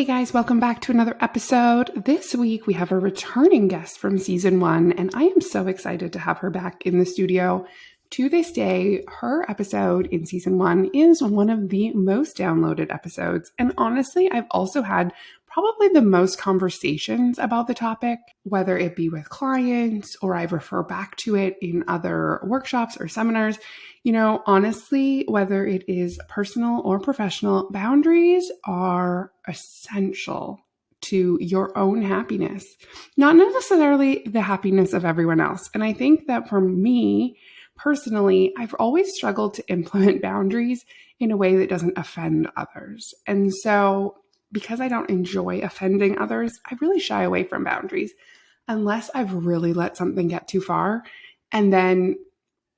guys, welcome back to another episode. This week we have a returning guest from season 1, and I am so excited to have her back in the studio. To this day, her episode in season 1 is one of the most downloaded episodes. And honestly, I've also had probably the most conversations about the topic, whether it be with clients or I refer back to it in other workshops or seminars. You know, honestly, whether it is personal or professional, boundaries are essential to your own happiness, not necessarily the happiness of everyone else. And I think that for me, personally, I've always struggled to implement boundaries in a way that doesn't offend others. And so because I don't enjoy offending others, I really shy away from boundaries unless I've really let something get too far. And then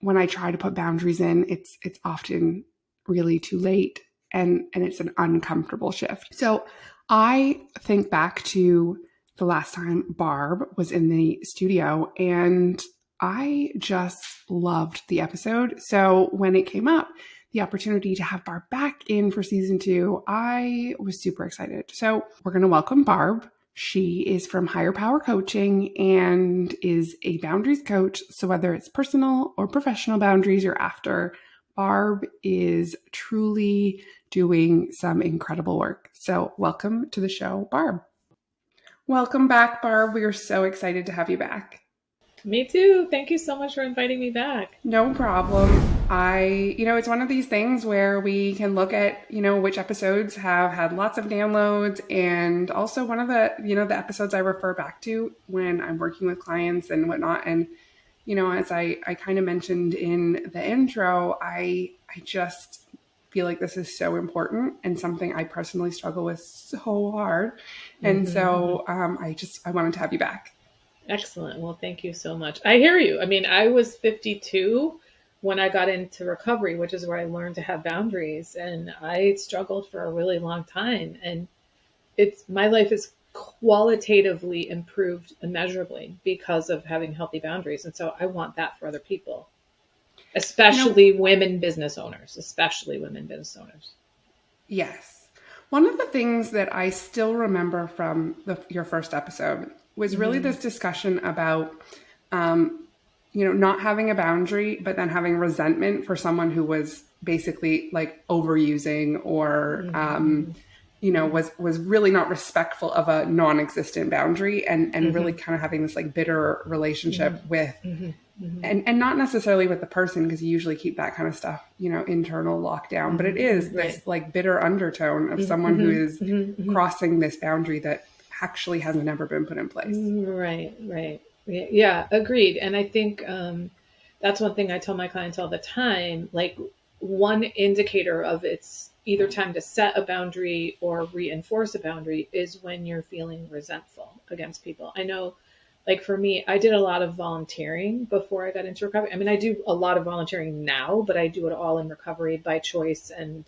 when I try to put boundaries in, it's often really too late and it's an uncomfortable shift. So I think back to the last time Barb was in the studio and I just loved the episode. So when it came up, the opportunity to have Barb back in for season 2, I was super excited. So we're going to welcome Barb. She is from Higher Power Coaching and is a boundaries coach. So whether it's personal or professional boundaries you're after, Barb is truly doing some incredible work. So welcome to the show, Barb. Welcome back, Barb. We are so excited to have you back. Me too. Thank you so much for inviting me back. No problem. It's one of these things where we can look at, which episodes have had lots of downloads, and also one of the, the episodes I refer back to when I'm working with clients and whatnot. And, as I kind of mentioned in the intro, I just feel like this is so important and something I personally struggle with so hard. And so I wanted to have you back. Excellent. Well, thank you so much. I hear you. I mean, I was 52 when I got into recovery, which is where I learned to have boundaries. And I struggled for a really long time. And my life is qualitatively improved immeasurably because of having healthy boundaries. And so I want that for other people, especially women business owners, Yes. One of the things that I still remember from your first episode was really this discussion about, not having a boundary, but then having resentment for someone who was basically like overusing or, was really not respectful of a non-existent boundary and really kind of having this like bitter relationship with, and not necessarily with the person, because you usually keep that kind of stuff, internal lockdown, but it is this like bitter undertone of someone who is crossing this boundary that actually has never been put in place. Right. Yeah, agreed. And I think that's one thing I tell my clients all the time. Like, one indicator of it's either time to set a boundary or reinforce a boundary is when you're feeling resentful against people. I know, like for me, I did a lot of volunteering before I got into recovery. I mean, I do a lot of volunteering now, but I do it all in recovery by choice. And,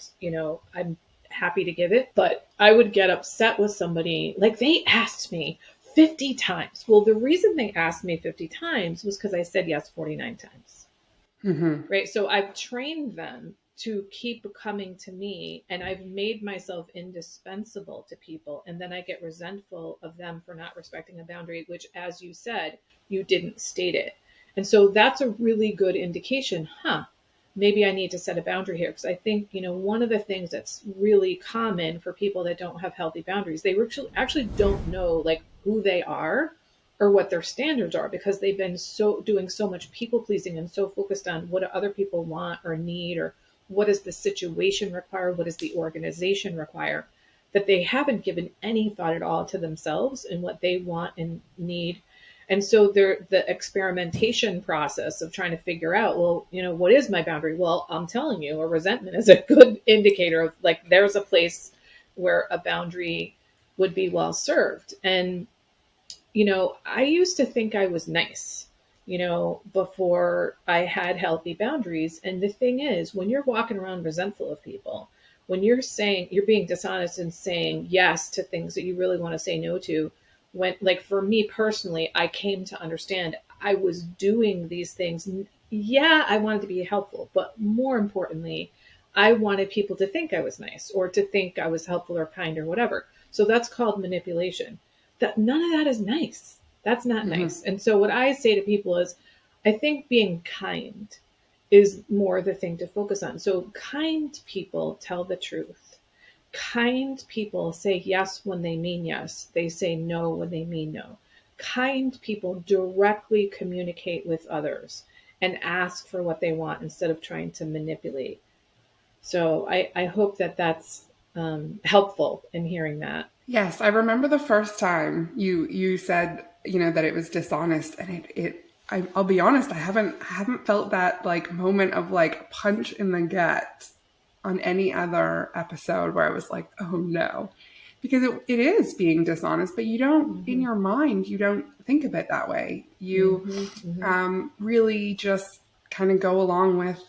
I'm happy to give it, but I would get upset with somebody. Like, they asked me 50 times. Well, the reason they asked me 50 times was because I said yes 49 times. Right. So I've trained them to keep coming to me, and I've made myself indispensable to people. And then I get resentful of them for not respecting a boundary, which, as you said, you didn't state it. And so that's a really good indication, maybe I need to set a boundary here. Because I think, one of the things that's really common for people that don't have healthy boundaries, they actually don't know like who they are or what their standards are, because they've been doing so much people pleasing and so focused on what do other people want or need, or what does the situation require, what does the organization require, that they haven't given any thought at all to themselves and what they want and need. And so the experimentation process of trying to figure out, well, what is my boundary? Well, I'm telling you, a resentment is a good indicator of like, there's a place where a boundary would be well served. And, I used to think I was nice, before I had healthy boundaries. And the thing is, when you're walking around resentful of people, when you're being dishonest and saying yes to things that you really want to say no to, when, like for me personally, I came to understand I was doing these things. Yeah, I wanted to be helpful, but more importantly, I wanted people to think I was nice or to think I was helpful or kind or whatever. So that's called manipulation. That none of that is nice. That's not nice. And so what I say to people is, I think being kind is more the thing to focus on. So kind people tell the truth. Kind people say yes when they mean yes. They say no when they mean no. Kind people directly communicate with others and ask for what they want instead of trying to manipulate. So I hope that that's helpful in hearing that. Yes, I remember the first time you said, that it was dishonest, and I'll be honest, I haven't felt that like moment of like punch in the gut on any other episode where I was like, oh no, because it is being dishonest, but you don't, in your mind, you don't think of it that way. You really just kind of go along with,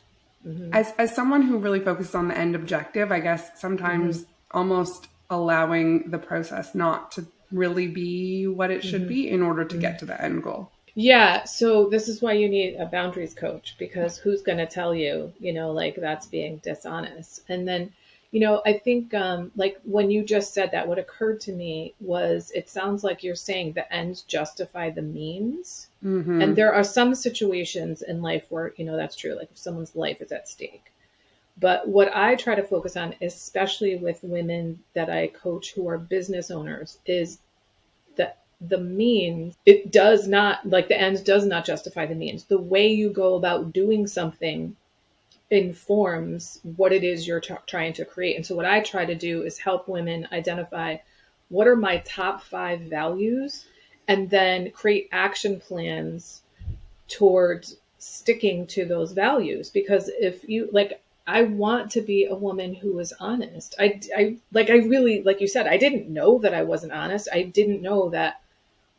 as someone who really focuses on the end objective, I guess sometimes almost allowing the process not to really be what it should be in order to get to the end goal. Yeah. So this is why you need a boundaries coach, because who's going to tell you, like that's being dishonest. And then, I think like when you just said that, what occurred to me was it sounds like you're saying the ends justify the means. And there are some situations in life where, that's true, like if someone's life is at stake. But what I try to focus on, especially with women that I coach who are business owners, is that the means, it does not, like the ends does not justify the means. The way you go about doing something informs what it is you're trying to create. And so what I try to do is help women identify what are my top 5 values, and then create action plans towards sticking to those values. Because if you I want to be a woman who is honest. I really, like you said, I didn't know that I wasn't honest. I didn't know that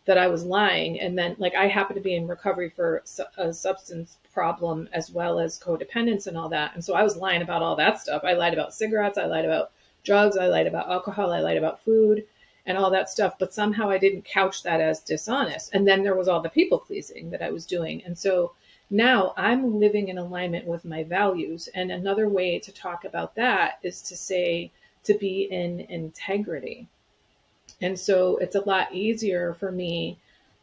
I was lying. And then I happen to be in recovery for a substance problem as well as codependence and all that. And so I was lying about all that stuff. I lied about cigarettes. I lied about drugs. I lied about alcohol. I lied about food and all that stuff. But somehow I didn't couch that as dishonest. And then there was all the people pleasing that I was doing. And so now I'm living in alignment with my values. And another way to talk about that is to say, to be in integrity. And so it's a lot easier for me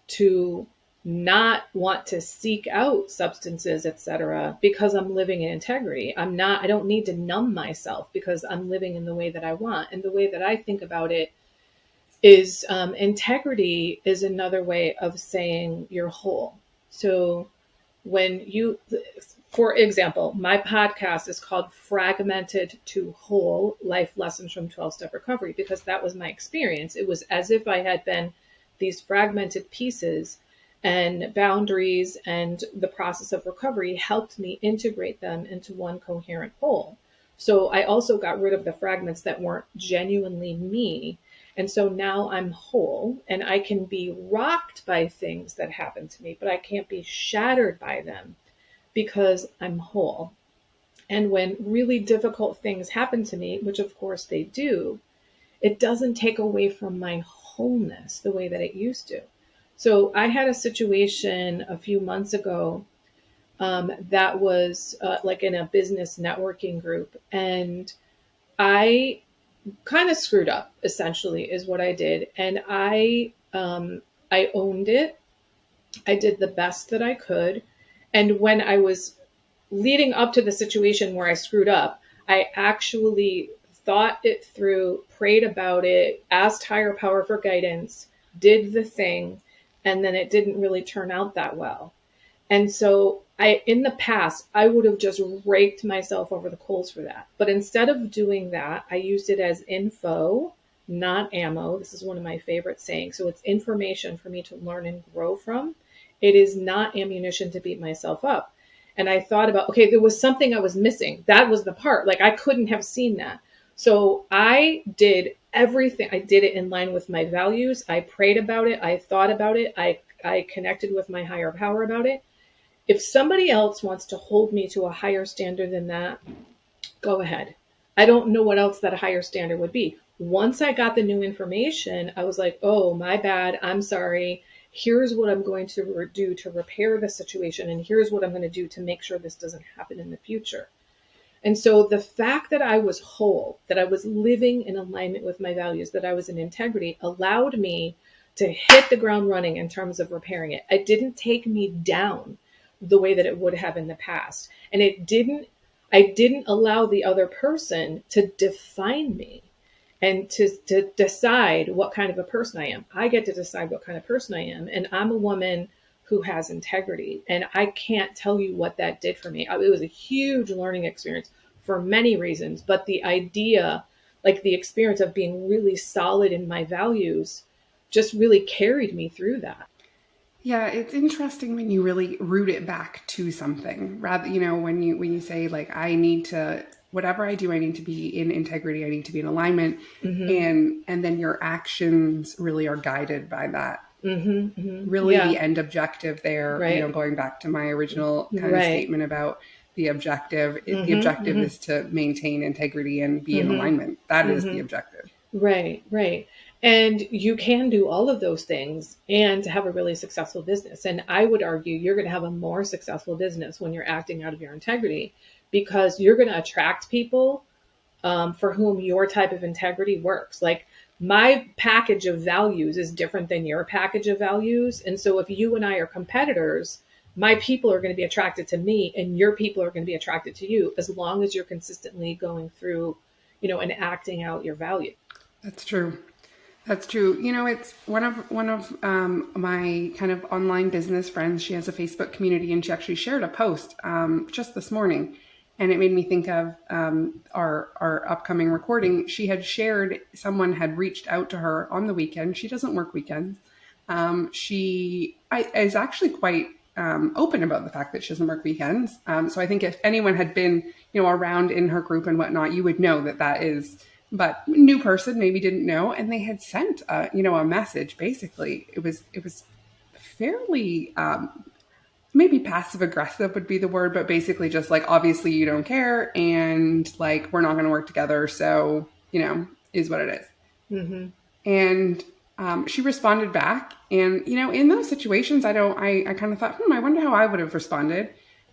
to not want to seek out substances, etc., because I'm living in integrity. I don't need to numb myself because I'm living in the way that I want. And the way that I think about it is integrity is another way of saying you're whole. So when for example, my podcast is called Fragmented to Whole, Life Lessons from 12-Step Recovery, because that was my experience. It was as if I had been these fragmented pieces, and boundaries and the process of recovery helped me integrate them into one coherent whole. So I also got rid of the fragments that weren't genuinely me. And so now I'm whole, and I can be rocked by things that happen to me, but I can't be shattered by them because I'm whole. And when really difficult things happen to me, which of course they do, it doesn't take away from my wholeness the way that it used to. So I had a situation a few months ago that was like in a business networking group, and I kind of screwed up, essentially, is what I did. And I owned it. I did the best that I could. And when I was leading up to the situation where I screwed up, I actually thought it through, prayed about it, asked higher power for guidance, did the thing, and then it didn't really turn out that well. And so in the past, I would have just raked myself over the coals for that. But instead of doing that, I used it as info, not ammo. This is one of my favorite sayings. So it's information for me to learn and grow from. It is not ammunition to beat myself up. And I thought about, okay, there was something I was missing. That was the part. I couldn't have seen that. So I did everything. I did it in line with my values. I prayed about it. I thought about it. I connected with my higher power about it. If somebody else wants to hold me to a higher standard than that, go ahead. I don't know what else that higher standard would be. Once I got the new information, I was like, oh, my bad. I'm sorry. Here's what I'm going to do to repair the situation. And here's what I'm going to do to make sure this doesn't happen in the future. And so the fact that I was whole, that I was living in alignment with my values, that I was in integrity, allowed me to hit the ground running in terms of repairing it. It didn't take me down the way that it would have in the past. And I didn't allow the other person to define me and to decide what kind of a person I am. I get to decide what kind of person I am. And I'm a woman who has integrity. And I can't tell you what that did for me. It was a huge learning experience for many reasons. But the idea, like the experience of being really solid in my values, just really carried me through that. Yeah, it's interesting when you really root it back to something. Rather, when you say like, I need to, whatever I do, I need to be in integrity, I need to be in alignment, and then your actions really are guided by that. Really, the end objective there, going back to my original kind of statement about the objective. The objective is to maintain integrity and be in alignment. That is the objective. Right. And you can do all of those things and have a really successful business. And I would argue you're going to have a more successful business when you're acting out of your integrity, because you're going to attract people for whom your type of integrity works. Like my package of values is different than your package of values. And so if you and I are competitors, my people are going to be attracted to me and your people are going to be attracted to you, as long as you're consistently going through, and acting out your value. That's true. It's one of my kind of online business friends. She has a Facebook community, and she actually shared a post just this morning, and it made me think of our upcoming recording. She had shared, someone had reached out to her on the weekend. She doesn't work weekends. She is actually quite open about the fact that she doesn't work weekends. So I think if anyone had been around in her group and whatnot, you would know that is. But new person maybe didn't know, and they had sent a message. Basically, it was fairly maybe passive aggressive would be the word, but basically just like, obviously you don't care, and like, we're not going to work together, so is what it is. And she responded back, and in those situations, I kind of thought, I wonder how I would have responded.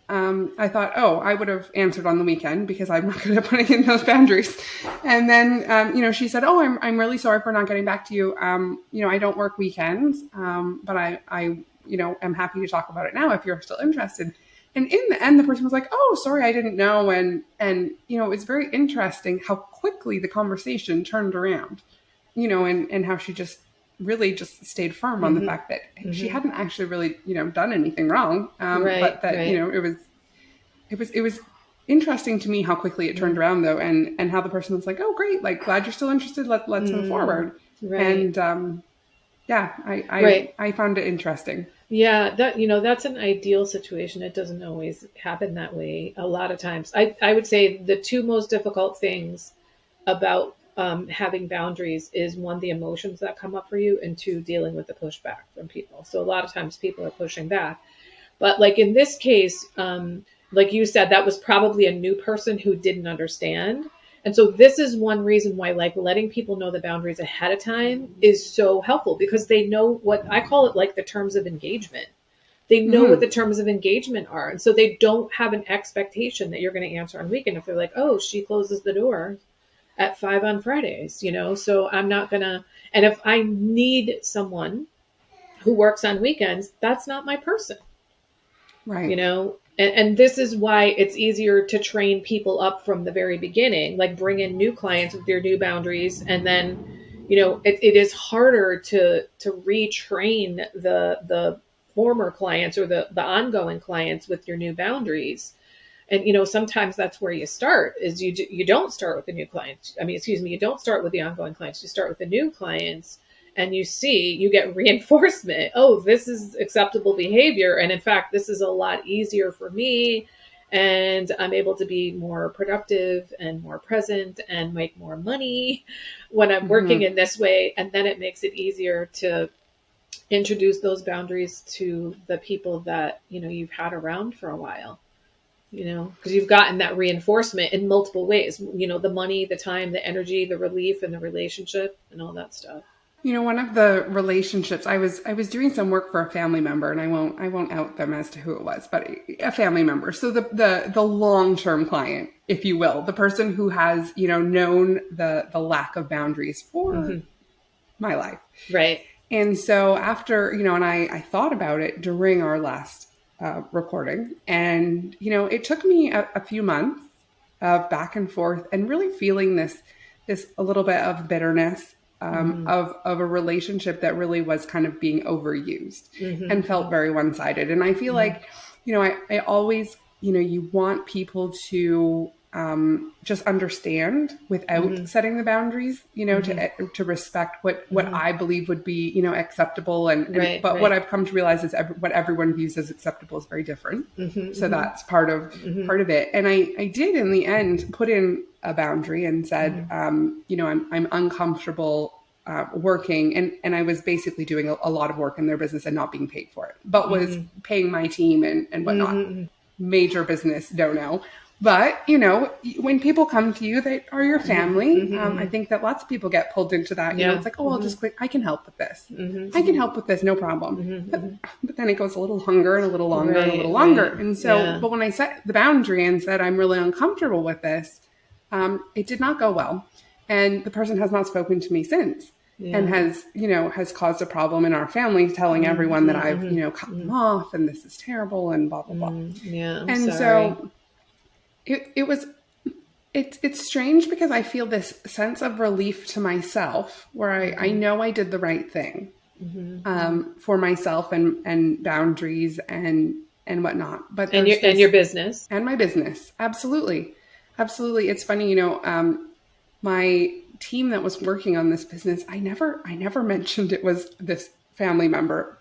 I thought, I would have answered on the weekend because I'm not good at putting in those boundaries. And then, she said, I'm really sorry for not getting back to you. I don't work weekends, but I am happy to talk about it now if you're still interested. And in the end, the person was like, sorry, I didn't know. And it was very interesting how quickly the conversation turned around, and how she just really just stayed firm on the fact that she hadn't actually really, done anything wrong. But that, it was interesting to me how quickly it turned around though. And how the person was like, great. Like, glad you're still interested. Let's move forward. And, I found it interesting. Yeah, that's an ideal situation. It doesn't always happen that way. A lot of times I would say the two most difficult things about having boundaries is, one, the emotions that come up for you, and two, dealing with the pushback from people. So a lot of times people are pushing back, but like in this case, like you said, that was probably a new person who didn't understand. And so this is one reason why like letting people know the boundaries ahead of time is so helpful, because they know what I call it, like the terms of engagement. They know what the terms of engagement are. And so they don't have an expectation that you're going to answer on weekend. If they're like, she closes the door at 5 on Fridays, so I'm not gonna, and if I need someone who works on weekends, that's not my person. Right. And this is why it's easier to train people up from the very beginning, like bring in new clients with their new boundaries. And then, it is harder to retrain the former clients or the ongoing clients with your new boundaries. And, sometimes that's where you start, is you don't start with the new clients. You don't start with the ongoing clients. You start with the new clients, and you get reinforcement. This is acceptable behavior. And in fact, this is a lot easier for me, and I'm able to be more productive and more present and make more money when I'm working in this way. And then it makes it easier to introduce those boundaries to the people that, you've had around for a while. Because you've gotten that reinforcement in multiple ways, the money, the time, the energy, the relief, and the relationship, and all that stuff. One of the relationships I was doing some work for a family member, and I won't out them as to who it was, but a family member. So the long-term client, if you will, the person who has, known the lack of boundaries for my life. Right. And so after, and I thought about it during our last recording, and, it took me a few months of back and forth and really feeling this a little bit of bitterness of a relationship that really was kind of being overused and felt very one-sided. And I feel like, I always, you want people to just understand without setting the boundaries, to respect what I believe would be, acceptable. But what I've come to realize is what everyone views as acceptable is very different. So that's part of it. And I did in the end put in a boundary and said, I'm uncomfortable working, and I was basically doing a lot of work in their business and not being paid for it, but was paying my team and whatnot. Major business no. But, when people come to you, they are your family. I think that lots of people get pulled into that. It's like, oh, I'll just quit. I can help with this. I can help with this. No problem. But then it goes a little longer and a little longer and a little longer. And so, but when I set the boundary and said, I'm really uncomfortable with this, it did not go well. And the person has not spoken to me since. And has caused a problem in our family, telling everyone that I've, cut them off and this is terrible and blah, blah, blah. I'm sorry. So it's strange because I feel this sense of relief to myself where I know I did the right thing for myself and boundaries and whatnot. But and your business and my business. Absolutely. It's funny, my team that was working on this business, I never mentioned it was this family member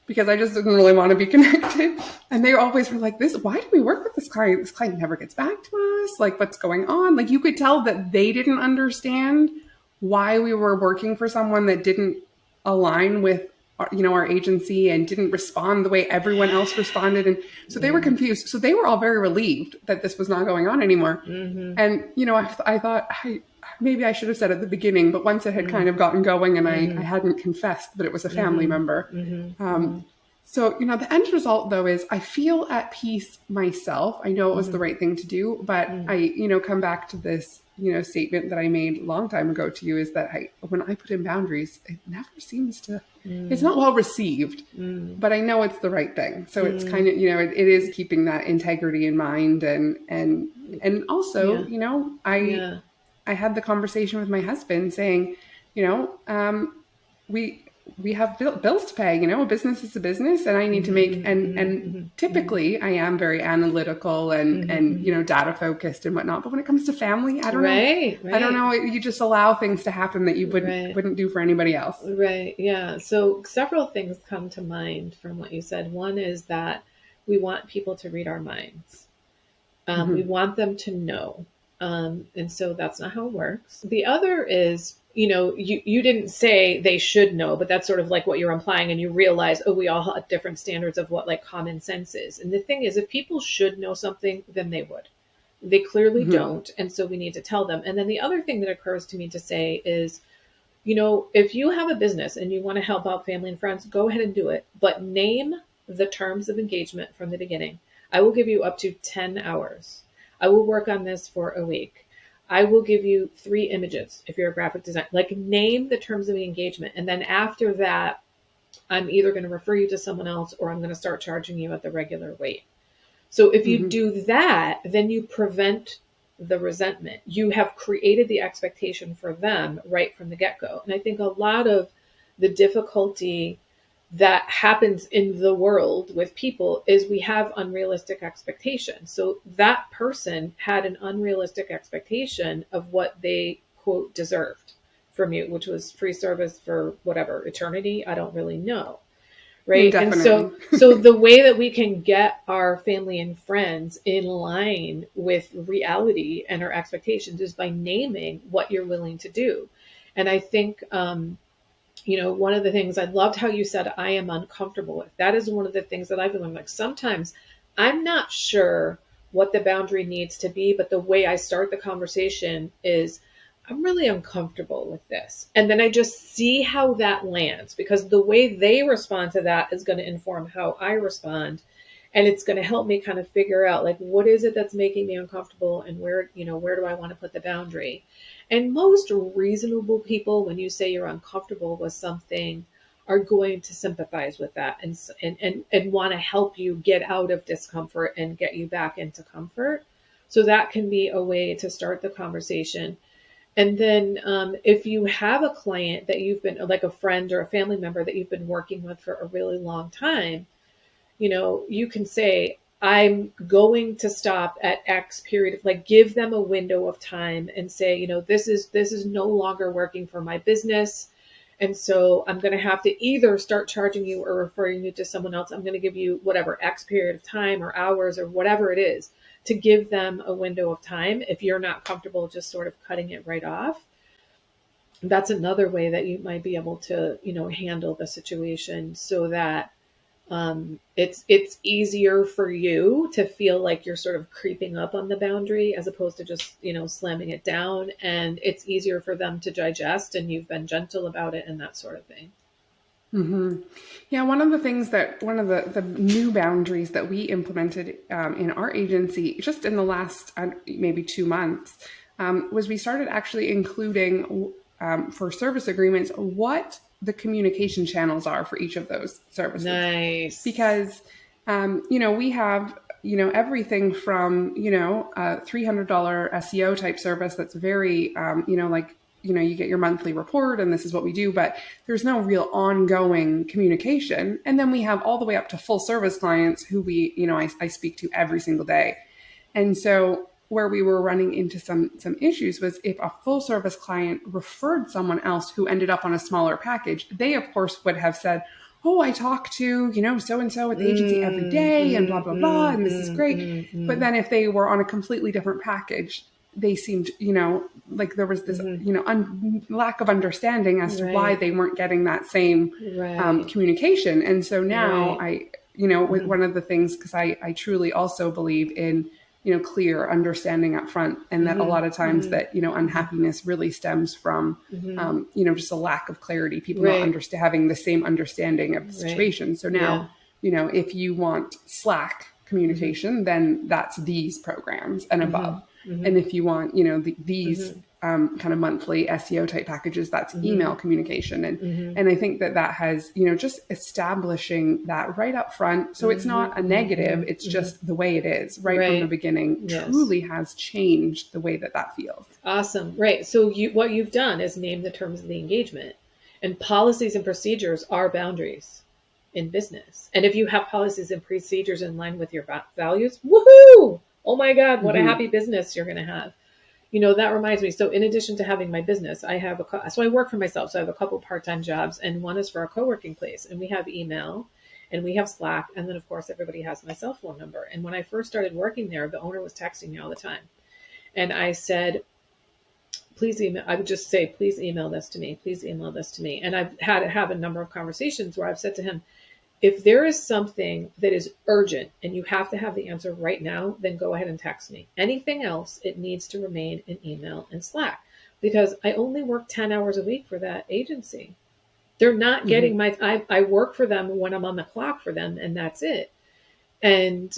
because I just didn't really want to be connected. And they always were like, why do we work with this client? This client never gets back to us. Like, what's going on? Like, you could tell that they didn't understand why we were working for someone that didn't align with, our agency and didn't respond the way everyone else responded. And so they were confused. So they were all very relieved that this was not going on anymore. And, I thought, maybe I should have said at the beginning, but once it had kind of gotten going and I hadn't confessed that it was a family member. So, the end result though is I feel at peace myself. I know it was the right thing to do, but I, come back to this, statement that I made a long time ago to you is that when I put in boundaries, it never seems to, it's not well received, but I know it's the right thing. So it's kind of, it is keeping that integrity in mind and also, I had the conversation with my husband saying, we have bills to pay, a business is a business and I need to make, and typically I am very analytical and data focused and whatnot. But when it comes to family, I don't know. I don't know. You just allow things to happen that you wouldn't do for anybody else. Right. Yeah. So several things come to mind from what you said. One is that we want people to read our minds. We want them to know. And so that's not how it works. The other is, you didn't say they should know, but that's sort of like what you're implying. And you realize, we all have different standards of what like common sense is. And the thing is, if people should know something, then they would. They clearly don't. And so we need to tell them. And then the other thing that occurs to me to say is, if you have a business and you want to help out family and friends, go ahead and do it. But name the terms of engagement from the beginning. I will give you up to 10 hours. I will work on this for a week. I will give you 3 images if you're a graphic designer. Like, name the terms of the engagement. And then after that, I'm either going to refer you to someone else or I'm going to start charging you at the regular rate. So if you do that, then you prevent the resentment. You have created the expectation for them right from the get-go. And I think a lot of the difficulty that happens in the world with people is we have unrealistic expectations. So that person had an unrealistic expectation of what they, quote, deserved from you, which was free service for whatever, eternity. I don't really know. Right. Definitely. And so the way that we can get our family and friends in line with reality and our expectations is by naming what you're willing to do. And I think, one of the things I loved how you said, I am uncomfortable with. That is one of the things that I've learned. Like, sometimes I'm not sure what the boundary needs to be, but the way I start the conversation is, I'm really uncomfortable with this. And then I just see how that lands, because the way they respond to that is going to inform how I respond. And it's going to help me kind of figure out, like, what is it that's making me uncomfortable, and where do I want to put the boundary? And most reasonable people, when you say you're uncomfortable with something, are going to sympathize with that and want to help you get out of discomfort and get you back into comfort. So that can be a way to start the conversation. And then if you have a client that you've been, like a friend or a family member that you've been working with for a really long time, you can say, I'm going to stop at X period of, like, give them a window of time and say, this is no longer working for my business. And so I'm going to have to either start charging you or referring you to someone else. I'm going to give you whatever X period of time or hours or whatever it is, to give them a window of time. If you're not comfortable just sort of cutting it right off, that's another way that you might be able to, handle the situation, so that it's easier for you to feel like you're sort of creeping up on the boundary, as opposed to just, slamming it down. And it's easier for them to digest, and you've been gentle about it and that sort of thing. Mm-hmm. Yeah, one of the new boundaries that we implemented in our agency just in the last maybe 2 months was we started actually including for service agreements what the communication channels are for each of those services. Nice. Because, we have, everything from, a $300 SEO type service that's very, you get your monthly report and this is what we do, but there's no real ongoing communication. And then we have all the way up to full service clients who I speak to every single day. And so where we were running into some issues was if a full service client referred someone else who ended up on a smaller package, they of course would have said, oh, I talk to, so-and-so at the agency every day and blah, blah, blah. And this is great. But then if they were on a completely different package, they seemed, like there was this, lack of understanding as to why they weren't getting that same communication. And so now with one of the things, because I truly also believe in, clear understanding up front, and that a lot of times that, unhappiness really stems from, just a lack of clarity, people not having the same understanding of the situation. So now, if you want Slack communication, then that's these programs and above. And if you want, these kind of monthly SEO type packages, that's email communication. And I think that has, just establishing that right up front. So it's not a negative, it's just the way it is right from the beginning. Truly has changed the way that feels. Awesome. Right. So what you've done is name the terms of the engagement, and policies and procedures are boundaries in business. And if you have policies and procedures in line with your values, woohoo! Oh my God, what a happy business you're going to have. That reminds me. So in addition to having my business, I have so I work for myself. So I have a couple part-time jobs, and one is for a co-working place, and we have email and we have Slack. And then of course, everybody has my cell phone number. And when I first started working there, the owner was texting me all the time. And I said, please email. I would just say, please email this to me. Please email this to me. And I've had to have a number of conversations where I've said to him, if there is something that is urgent and you have to have the answer right now, then go ahead and text me. Anything else, it needs to remain in email and Slack, because I only work 10 hours a week for that agency. They're not getting I work for them when I'm on the clock for them, and that's it. And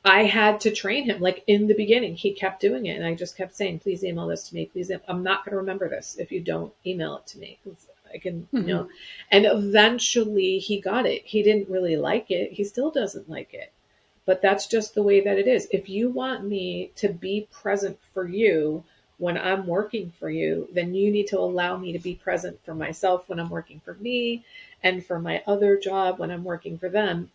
I had to train him. Like in the beginning, he kept doing it. And I just kept saying, please email this to me. Please. I'm not going to remember this if you don't email it to me. I can, and eventually he got it. He didn't really like it. He still doesn't like it, but that's just the way that it is. If you want me to be present for you when I'm working for you, then you need to allow me to be present for myself when I'm working for me, and for my other job when I'm working for them.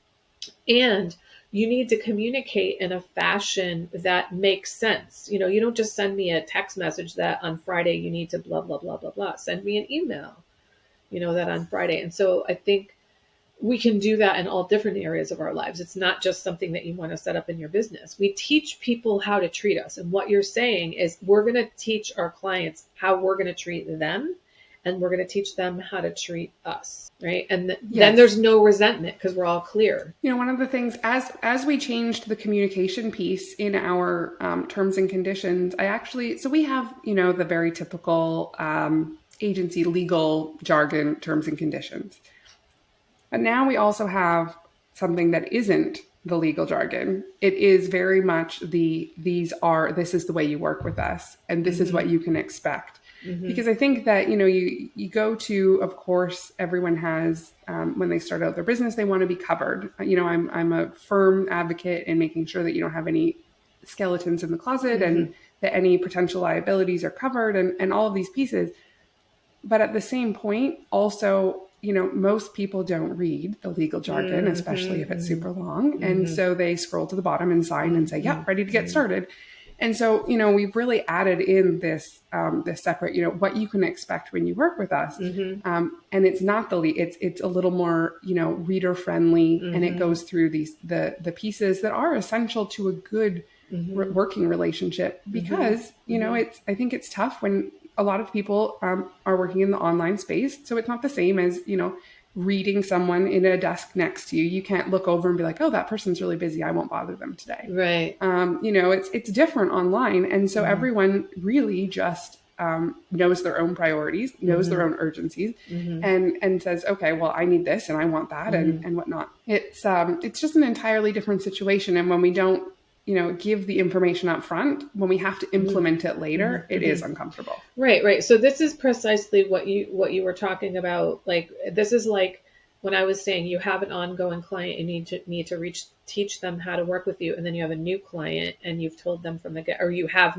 And you need to communicate in a fashion that makes sense. You don't just send me a text message that on Friday you need to blah, blah, blah, blah, blah. Send me an email, that on Friday. And so I think we can do that in all different areas of our lives. It's not just something that you want to set up in your business. We teach people how to treat us. And what you're saying is we're going to teach our clients how we're going to treat them. and we're going to teach them how to treat us, right? And then Yes. there's no resentment because we're all clear. You know, one of the things as we changed the communication piece in our terms and conditions, so we have, you know, the very typical agency legal jargon terms and conditions. But now we also have something that isn't the legal jargon. It is very much this is the way you work with us, and this is what you can expect. Because I think that, you know, you go to, of course, everyone has, when they start out their business, they want to be covered. You know, I'm a firm advocate in making sure that you don't have any skeletons in the closet and that any potential liabilities are covered and all of these pieces. But at the same point, also, you know, most people don't read the legal jargon, especially if it's super long. And so they scroll to the bottom and sign and say, yep, ready to get started. And so, you know, we've really added in this separate, you know, what you can expect when you work with us. And it's not it's a little more, you know, reader friendly, and it goes through the pieces that are essential to a good working relationship, because, you know, I think it's tough when a lot of people are working in the online space. So it's not the same as, you know, reading someone in a desk next to you. You can't look over and be like, oh, that person's really busy, I won't bother them today. Right. You know, it's different online. And so everyone really just knows their own priorities, knows their own urgencies, and says, okay, well, I need this and I want that and whatnot. It's just an entirely different situation. And when we don't, you know, give the information up front, when we have to implement it later, it is uncomfortable. Right. So this is precisely what you were talking about. Like, this is like when I was saying you have an ongoing client, you need to teach them how to work with you, and then you have a new client and you've told them from the get, or you have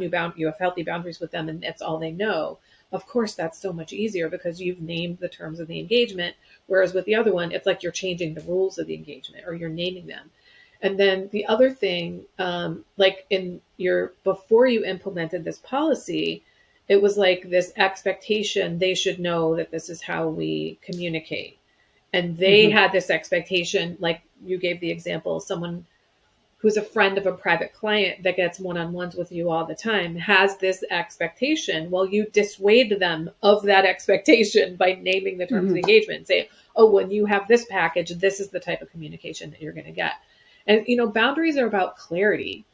healthy boundaries with them, and that's all they know. Of course, that's so much easier because you've named the terms of the engagement. Whereas with the other one, it's like you're changing the rules of the engagement, or you're naming them. And then the other thing, like before you implemented this policy, it was like this expectation, they should know that this is how we communicate. And they had this expectation, like you gave the example, someone who's a friend of a private client that gets one-on-ones with you all the time has this expectation. Well, you dissuade them of that expectation by naming the terms of engagement and say, oh, when you have this package, this is the type of communication that you're going to get. And, you know, boundaries are about clarity,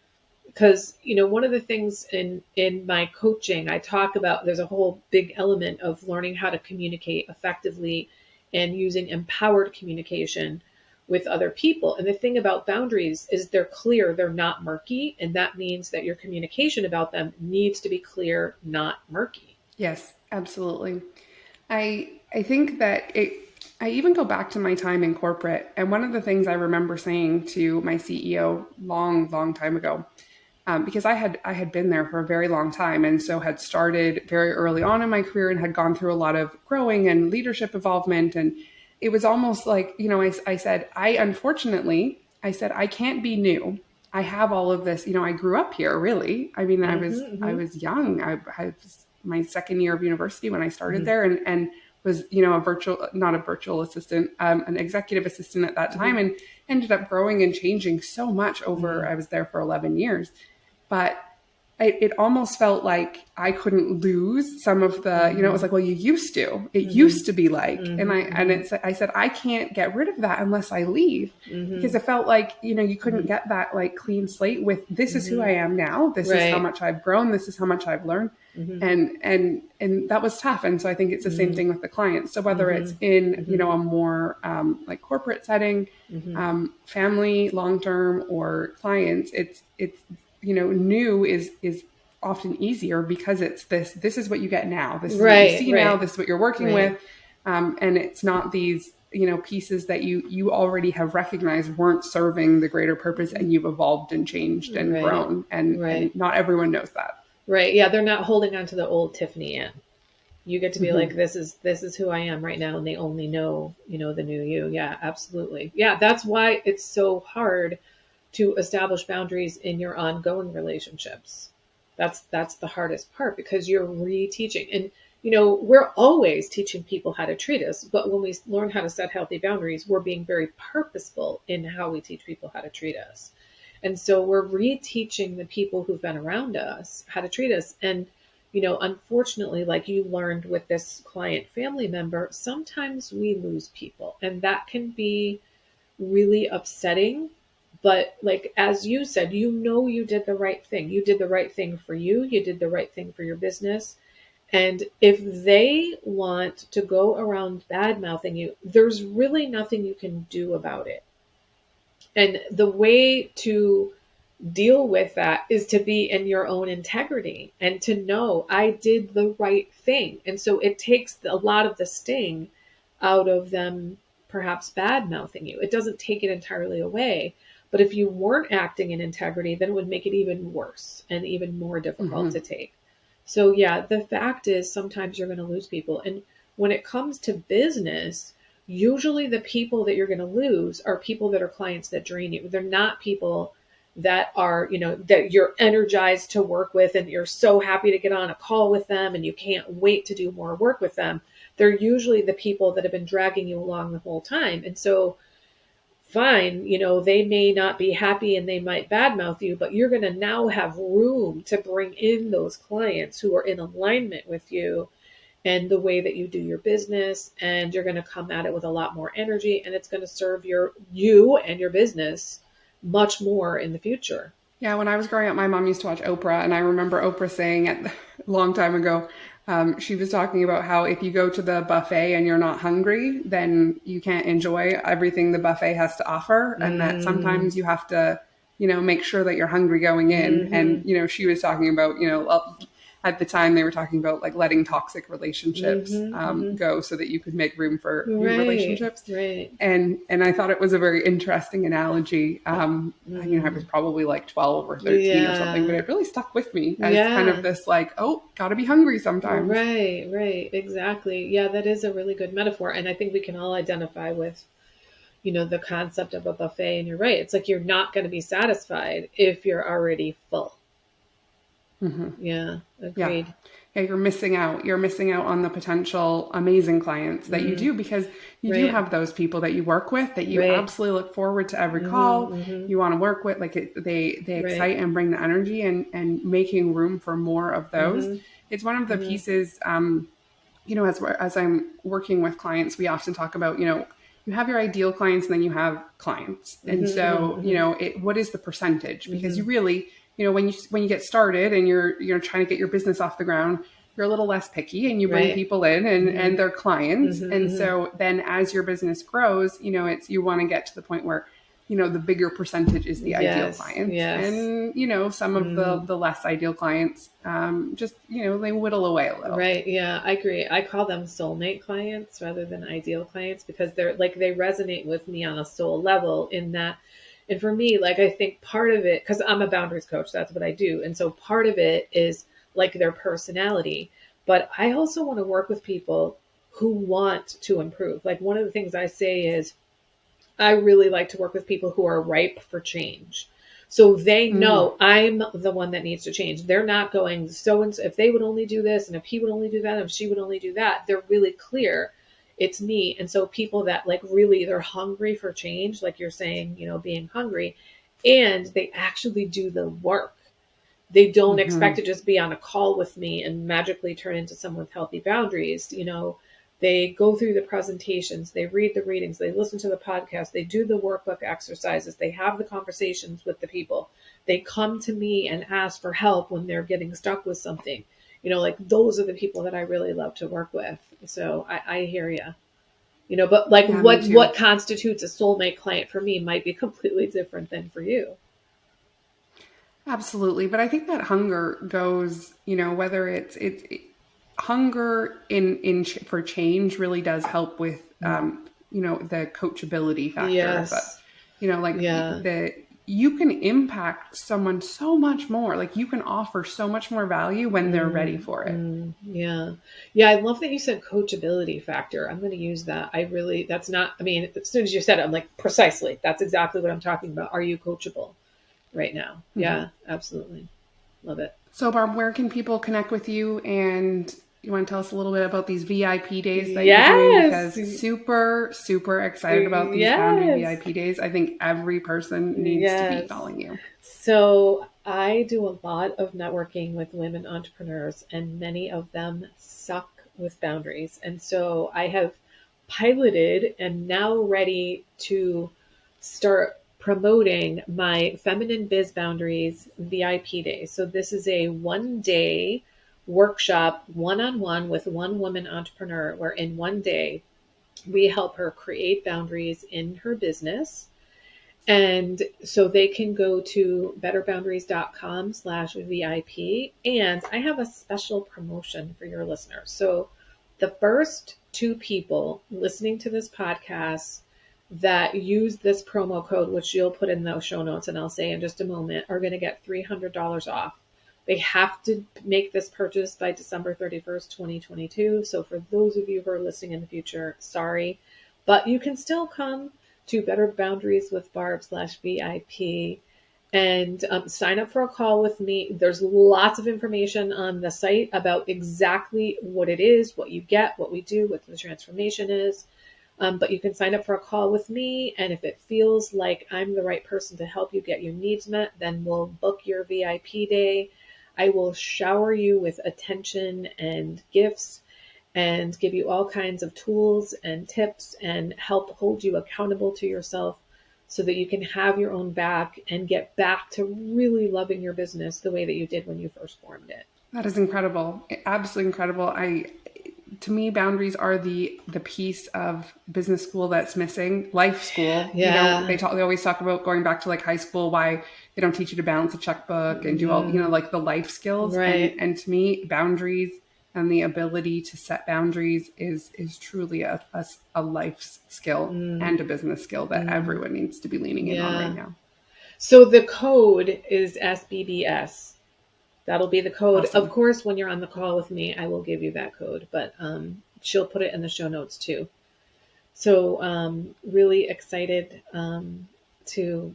because, you know, one of the things in my coaching, I talk about, there's a whole big element of learning how to communicate effectively and using empowered communication with other people. And the thing about boundaries is they're clear, they're not murky. And that means that your communication about them needs to be clear, not murky. Yes, absolutely. I think that I even go back to my time in corporate, and one of the things I remember saying to my CEO long time ago, because I had been there for a very long time, and so had started very early on in my career and had gone through a lot of growing and leadership involvement, and it was almost like, you know, I said, I can't be new. I have all of this, you know, I grew up here, really. I mean, I was young. I was my second year of university when I started there, and was, you know, not a virtual assistant, an executive assistant at that time, and ended up growing and changing so much over, I was there for 11 years. But it almost felt like I couldn't lose some of the, you know, it was like, well, you used to, it used to be like, I said, I can't get rid of that unless I leave, because it felt like, you know, you couldn't get that like clean slate with, this is who I am now. This is how much I've grown. This is how much I've learned. And that was tough. And so I think it's the same thing with the clients. So whether it's in, you know, a more like corporate setting, family, long-term, or clients, it's, you know, new is often easier because it's this is what you get now. This is what you see now. This is what you're working with. And it's not these, you know, pieces that you already have recognized weren't serving the greater purpose, and you've evolved and changed and grown. And not everyone knows that. Right. Yeah. They're not holding on to the old Tiffany-Ann. You get to be like, this is who I am right now. And they only know, you know, the new you. Yeah, absolutely. Yeah. That's why it's so hard to establish boundaries in your ongoing relationships. That's the hardest part, because you're reteaching. And, you know, we're always teaching people how to treat us. But when we learn how to set healthy boundaries, we're being very purposeful in how we teach people how to treat us. And so we're reteaching the people who've been around us how to treat us. And, unfortunately, like you learned with this client family member, sometimes we lose people, and that can be really upsetting. But like, as you said, you did the right thing. You did the right thing for you. You did the right thing for your business. And if they want to go around bad mouthing you, there's really nothing you can do about it. And the way to deal with that is to be in your own integrity and to know I did the right thing. And so it takes a lot of the sting out of them perhaps bad mouthing you. It doesn't take it entirely away. But if you weren't acting in integrity, then it would make it even worse and even more difficult to take. So yeah, the fact is sometimes you're going to lose people. And when it comes to business, usually the people that you're going to lose are people that are clients that drain you. They're not people that are, that you're energized to work with and you're so happy to get on a call with them and you can't wait to do more work with them. They're usually the people that have been dragging you along the whole time. And so fine, they may not be happy and they might badmouth you, but you're going to now have room to bring in those clients who are in alignment with you and the way that you do your business. And you're going to come at it with a lot more energy, and it's going to serve you and your business much more in the future. Yeah, when I was growing up, my mom used to watch Oprah, and I remember Oprah saying a long time ago, she was talking about how if you go to the buffet and you're not hungry, then you can't enjoy everything the buffet has to offer, and that sometimes you have to, make sure that you're hungry going in. And, she was talking about, at the time they were talking about like letting toxic relationships go so that you could make room for new relationships. Right. And I thought it was a very interesting analogy. I was probably like 12 or 13 or something, but it really stuck with me as kind of this like, oh, gotta be hungry sometimes. Right. Exactly. Yeah, that is a really good metaphor. And I think we can all identify with, the concept of a buffet. And you're right. It's like, you're not going to be satisfied if you're already full. Yeah, agreed. Yeah, you're missing out. You're missing out on the potential amazing clients that you do, because you do have those people that you work with that you absolutely look forward to every call. You want to work with, like they excite and bring the energy, and making room for more of those. It's one of the pieces, as I'm working with clients, we often talk about, you have your ideal clients and then you have clients. And so, what is the percentage? Because you really, when you get started and you're trying to get your business off the ground, you're a little less picky and you bring people in and they're clients. And so then as your business grows, you want to get to the point where, the bigger percentage is the ideal clients. And, some of the less ideal clients, just, they whittle away a little. Right. Yeah, I agree. I call them soulmate clients rather than ideal clients, because they're like, they resonate with me on a soul level in that. And for me, like, I think part of it, because I'm a boundaries coach, that's what I do. And so part of it is like their personality. But I also want to work with people who want to improve. Like, one of the things I say is I really like to work with people who are ripe for change. So they know I'm the one that needs to change. They're not going, so-and-so, if they would only do this, and if he would only do that, and if she would only do that. They're really clear. It's me. And so people that like really, they're hungry for change, like you're saying, being hungry, and they actually do the work. They don't expect to just be on a call with me and magically turn into someone with healthy boundaries. They go through the presentations, they read the readings, they listen to the podcast, they do the workbook exercises, they have the conversations with the people. They come to me and ask for help when they're getting stuck with something. Like, those are the people that I really love to work with. So I hear you. But like, what constitutes a soulmate client for me might be completely different than for you. Absolutely. But I think that hunger goes, whether it's hunger for change really does help with, the coachability factor. Yes. You can impact someone so much more. Like, you can offer so much more value when they're ready for it. Yeah. I love that you said coachability factor. I'm going to use that. As soon as you said it, I'm like, precisely. That's exactly what I'm talking about. Are you coachable right now? Yeah, absolutely. Love it. So Barb, where can people connect with you? And you want to tell us a little bit about these VIP days that you're doing? Because super, super excited about these Boundary VIP days. I think every person needs to be calling you. So I do a lot of networking with women entrepreneurs, and many of them suck with boundaries. And so I have piloted and now ready to start promoting my Feminine Biz Boundaries VIP Day. So this is a 1 day workshop, one-on-one with one woman entrepreneur, where in 1 day we help her create boundaries in her business. And so they can go to betterboundaries.com/VIP. And I have a special promotion for your listeners. So the first 2 people listening to this podcast that use this promo code, which you'll put in the show notes and I'll say in just a moment, are going to get $300 off. They have to make this purchase by December 31st, 2022. So for those of you who are listening in the future, sorry, but you can still come to Better Boundaries with Barb/VIP and sign up for a call with me. There's lots of information on the site about exactly what it is, what you get, what we do, what the transformation is. But you can sign up for a call with me. And if it feels like I'm the right person to help you get your needs met, then we'll book your VIP day. I will shower you with attention and gifts and give you all kinds of tools and tips and help hold you accountable to yourself so that you can have your own back and get back to really loving your business the way that you did when you first formed it. That is incredible. Absolutely incredible. To me, boundaries are the piece of business school that's missing. Life school. Yeah. They always talk about going back to like high school, why they don't teach you to balance a checkbook and do all, like the life skills. Right. And to me, boundaries and the ability to set boundaries is truly a life skill and a business skill that everyone needs to be leaning in on right now. So the code is SBBS. That'll be the code. Awesome. Of course, when you're on the call with me, I will give you that code, but she'll put it in the show notes too. So really excited to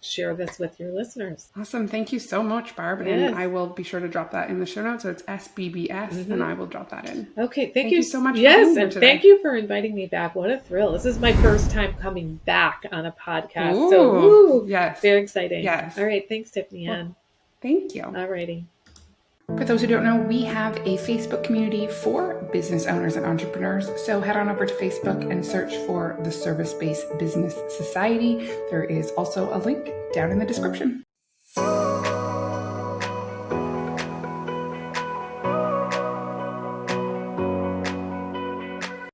share this with your listeners. Awesome. Thank you so much, Barb. Yes. And I will be sure to drop that in the show notes. So it's SBBS, and I will drop that in. Okay. Thank you so much. Yes. And thank you for inviting me back. What a thrill. This is my first time coming back on a podcast. Ooh, so yes. Very exciting. Yes. All right. Thanks, Tiffany-Ann. Well, thank you. All righty. For those who don't know, we have a Facebook community for business owners and entrepreneurs. So head on over to Facebook and search for the Service-Based Business Society. There is also a link down in the description.